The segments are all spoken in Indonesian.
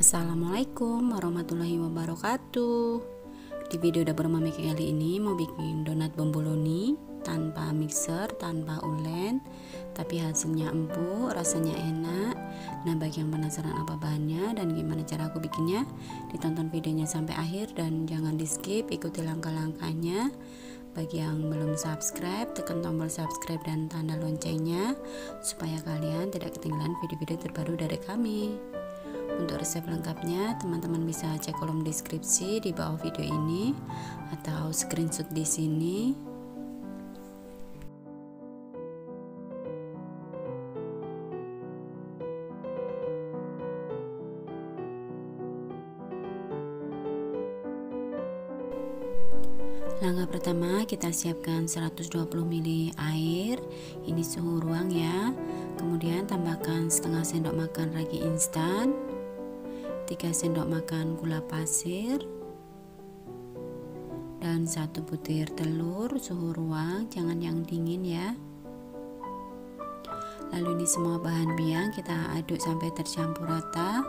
Assalamualaikum warahmatullahi wabarakatuh. Di video dapur Mami kali ini mau bikin donat bomboloni tanpa mixer, tanpa ulen, tapi hasilnya empuk, rasanya enak. Nah, bagi yang penasaran apa bahannya dan gimana cara aku bikinnya, ditonton videonya sampai akhir dan jangan di skip, ikuti langkah-langkahnya. Bagi yang belum subscribe, tekan tombol subscribe dan tanda loncengnya supaya kalian tidak ketinggalan video-video terbaru dari kami. Untuk resep lengkapnya, teman-teman bisa cek kolom deskripsi di bawah video ini atau screenshot di sini. Langkah pertama, kita siapkan 120 ml air, ini suhu ruang ya. Kemudian tambahkan setengah sendok makan ragi instan, 3 sendok makan gula pasir, dan 1 butir telur suhu ruang, jangan yang dingin ya. Lalu ini semua bahan biang kita aduk sampai tercampur rata,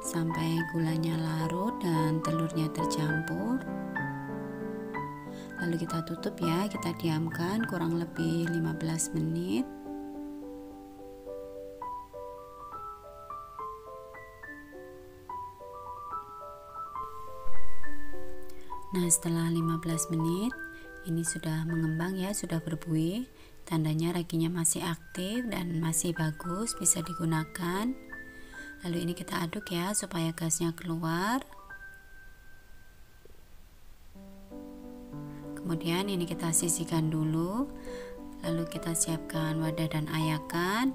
sampai gulanya larut dan telurnya tercampur. Lalu kita tutup ya, kita diamkan kurang lebih 15 menit. Nah, setelah 15 menit ini sudah mengembang ya, sudah berbuih, tandanya raginya masih aktif dan masih bagus, bisa digunakan. Lalu ini kita aduk ya supaya gasnya keluar. Kemudian ini kita sisihkan dulu. Lalu kita siapkan wadah dan ayakan,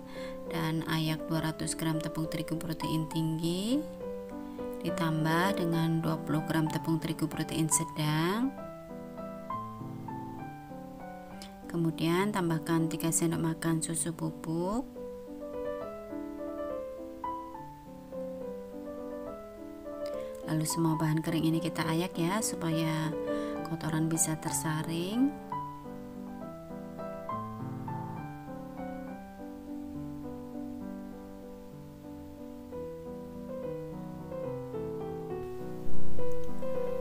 dan ayak 200 gram tepung terigu protein tinggi ditambah dengan 20 gram tepung terigu protein sedang. Kemudian tambahkan 3 sendok makan susu bubuk. Lalu semua bahan kering ini kita ayak ya supaya kotoran bisa tersaring.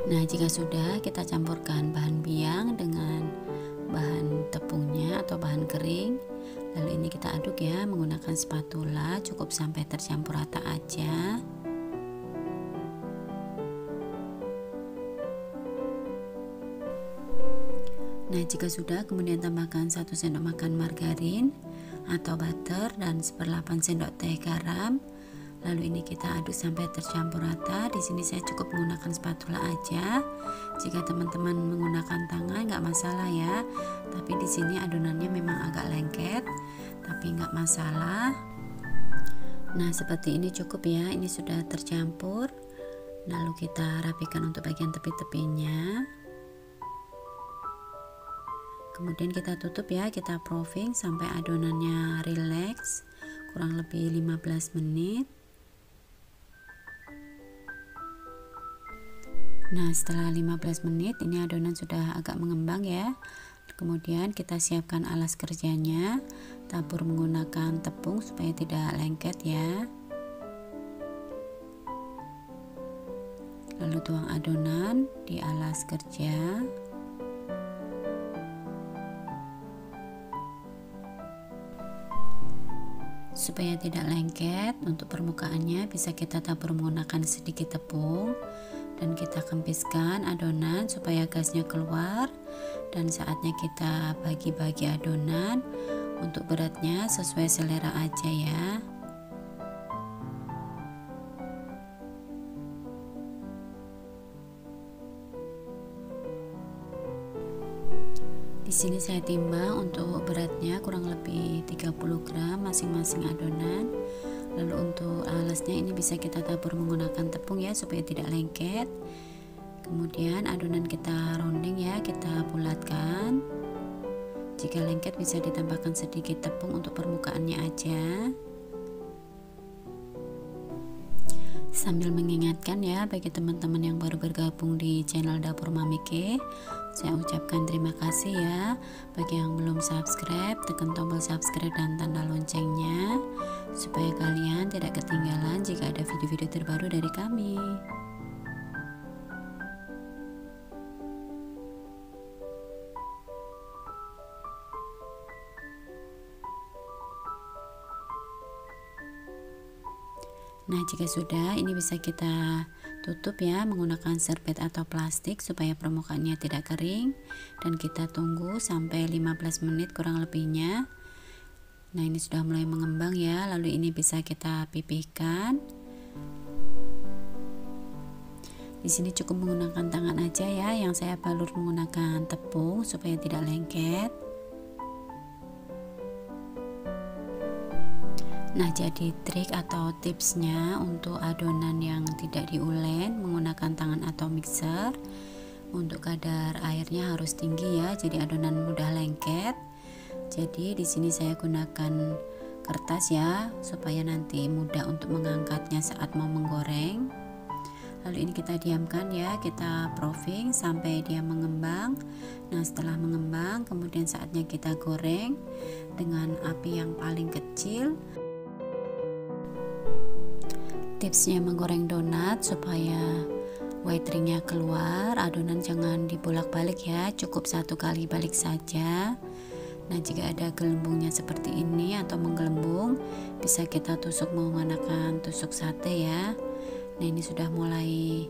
Nah, jika sudah, kita campurkan bahan biang dengan bahan tepungnya atau bahan kering. Lalu ini kita aduk ya menggunakan spatula, cukup sampai tercampur rata aja. Nah, jika sudah, kemudian tambahkan 1 sendok makan margarin atau butter dan 1/8 sendok teh garam. Lalu ini kita aduk sampai tercampur rata. Di sini saya cukup menggunakan spatula aja. Jika teman-teman menggunakan tangan nggak masalah ya. Tapi di sini adonannya memang agak lengket, tapi nggak masalah. Nah, seperti ini cukup ya. Ini sudah tercampur. Lalu kita rapikan untuk bagian tepi-tepinya. Kemudian kita tutup ya, kita proofing sampai adonannya relax, kurang lebih 15 menit. Nah, setelah 15 menit ini adonan sudah agak mengembang ya. Kemudian kita siapkan alas kerjanya, tabur menggunakan tepung supaya tidak lengket ya. Lalu tuang adonan di alas kerja. Supaya tidak lengket, untuk permukaannya bisa kita tabur menggunakan sedikit tepung dan kita kempiskan adonan supaya gasnya keluar, dan saatnya kita bagi-bagi adonan. Untuk beratnya sesuai selera aja ya. Di sini saya timbang untuk beratnya kurang lebih 30 gram masing-masing adonan. Lalu untuk alasnya ini bisa kita tabur menggunakan tepung ya supaya tidak lengket. Kemudian adonan kita rounding ya, kita bulatkan. Jika lengket bisa ditambahkan sedikit tepung untuk permukaannya aja. Sambil mengingatkan ya bagi teman-teman yang baru bergabung di channel Dapur Mami K, Saya ucapkan terima kasih ya. Bagi yang belum subscribe, tekan tombol subscribe dan tanda loncengnya supaya kalian tidak ketinggalan jika ada video-video terbaru dari kami. Nah, jika sudah, ini bisa kita tutup ya menggunakan serbet atau plastik supaya permukaannya tidak kering, dan kita tunggu sampai 15 menit kurang lebihnya. Nah, ini sudah mulai mengembang ya, lalu ini bisa kita pipihkan. Di sini cukup menggunakan tangan aja ya, yang saya balur menggunakan tepung supaya tidak lengket. Nah, jadi trik atau tipsnya untuk adonan yang tidak diulen menggunakan tangan atau mixer, untuk kadar airnya harus tinggi ya, jadi adonan mudah lengket. Jadi di sini saya gunakan kertas ya, supaya nanti mudah untuk mengangkatnya saat mau menggoreng. Lalu ini kita diamkan ya, kita proofing sampai dia mengembang. Nah, setelah mengembang, kemudian saatnya kita goreng dengan api yang paling kecil. Tipsnya menggoreng donat supaya white ringnya keluar, adonan jangan dibolak-balik ya, cukup satu kali balik saja. Nah, jika ada gelembungnya seperti ini atau menggelembung, bisa kita tusuk menggunakan tusuk sate ya. Nah, ini sudah mulai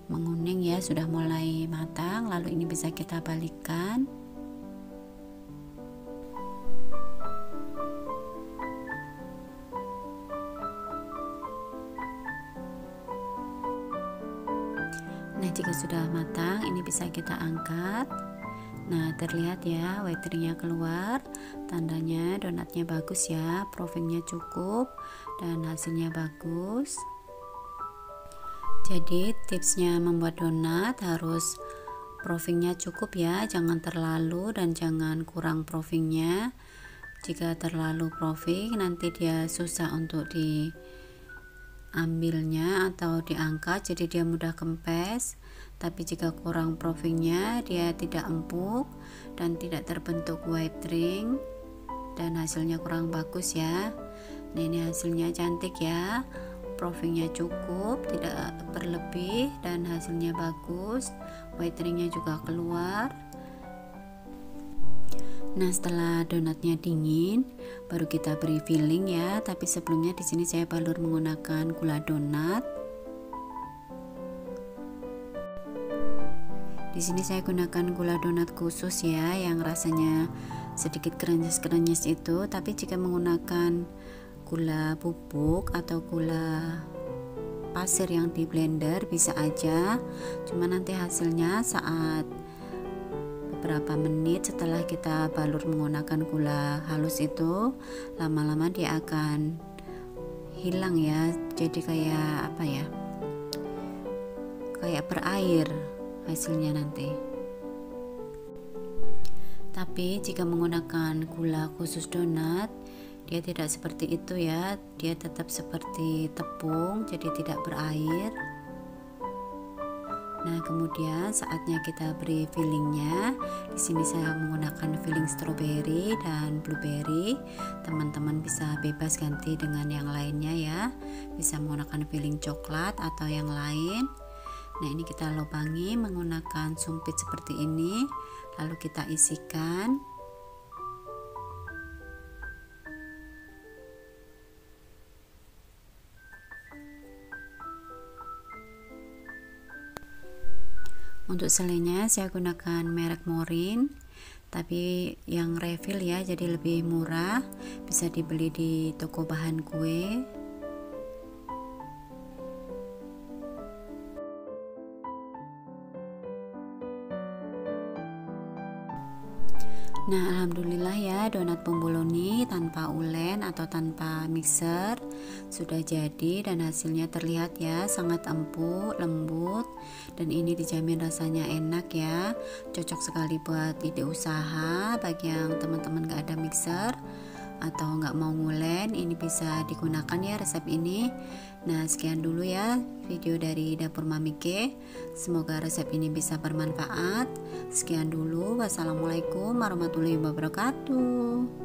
menguning ya, sudah mulai matang, lalu ini bisa kita balikkan. Nah, jika sudah matang, ini bisa kita angkat. Nah, terlihat ya white ringnya keluar, tandanya donatnya bagus ya, proofingnya cukup dan hasilnya bagus. Jadi tipsnya membuat donat harus proofingnya cukup ya, jangan terlalu dan jangan kurang proofingnya. Jika terlalu proofing nanti dia susah untuk diambilnya atau diangkat, jadi dia mudah kempes. Tapi jika kurang proofingnya, dia tidak empuk dan tidak terbentuk white ring dan hasilnya kurang bagus ya. Nah, ini hasilnya cantik ya, proofingnya cukup, tidak berlebih dan hasilnya bagus, white ringnya juga keluar. Nah, setelah donatnya dingin, baru kita beri filling ya. Tapi sebelumnya di sini saya balur menggunakan gula donat. Di sini saya gunakan gula donat khusus ya, yang rasanya sedikit krenyes-krenyes itu. Tapi jika menggunakan gula bubuk atau gula pasir yang di blender bisa aja. Cuma nanti hasilnya saat beberapa menit setelah kita balur menggunakan gula halus itu, lama-lama dia akan hilang ya, jadi kayak apa ya, kayak berair hasilnya nanti. Tapi jika menggunakan gula khusus donat, dia tidak seperti itu ya, dia tetap seperti tepung, jadi tidak berair. Nah, kemudian saatnya kita beri fillingnya. Di sini saya menggunakan filling strawberry dan blueberry. Teman-teman bisa bebas ganti dengan yang lainnya ya. Bisa menggunakan filling coklat atau yang lain. Nah, ini kita lubangi menggunakan sumpit seperti ini, lalu kita isikan. Untuk selainya saya gunakan merek Morin, tapi yang refill ya, jadi lebih murah, bisa dibeli di toko bahan kue. Nah, alhamdulillah ya, donat bomboloni tanpa ulen atau tanpa mixer sudah jadi dan hasilnya terlihat ya sangat empuk, lembut, dan ini dijamin rasanya enak ya. Cocok sekali buat ide usaha bagi yang teman-teman gak ada mixer. atau nggak mau ngulen, ini bisa digunakan ya resep ini. Nah, sekian dulu ya video dari dapur Mami K. Semoga resep ini bisa bermanfaat. Sekian dulu, wassalamualaikum warahmatullahi wabarakatuh.